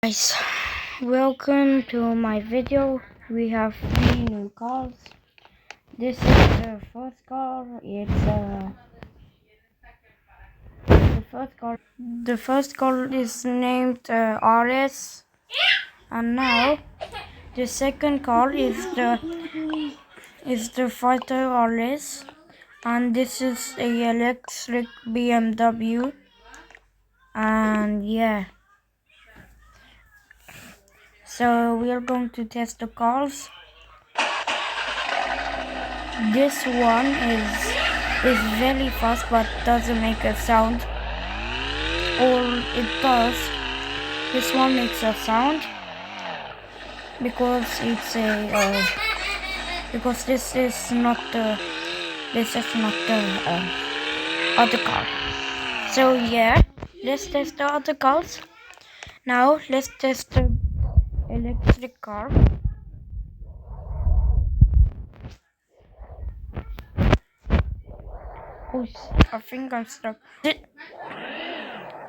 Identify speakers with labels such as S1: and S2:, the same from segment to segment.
S1: Guys, welcome to my video. We have 3 new cars. This is the first car. It's the first car. The first car is named RS, and now the second car is the Fighter RS, and this is a electric BMW. And yeah. So we are going to test the cars. This one is very fast but doesn't make a sound. Or it does. This one makes a sound because it's a because this is not the other car. So yeah, let's test the other cars. Now let's test the electric car. Oh, I think I'm stuck.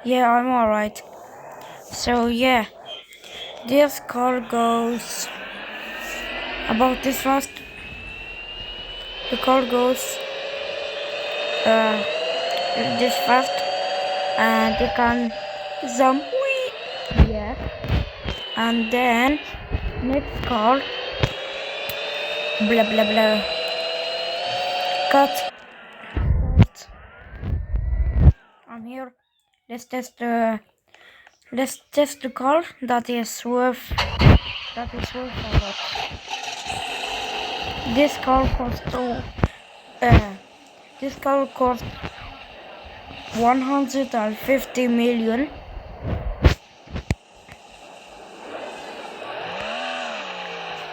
S1: Yeah, I'm alright. So yeah, this car goes about this fast. The car goes this fast, and it can jump. Yeah, and then next car, blah blah blah. Cut. I'm here. Let's test the car that is worth a lot. This car cost 150 million.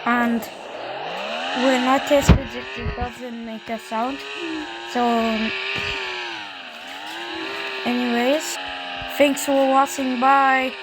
S1: And when I tested it, it doesn't make a sound. So anyways, thanks for watching. Bye.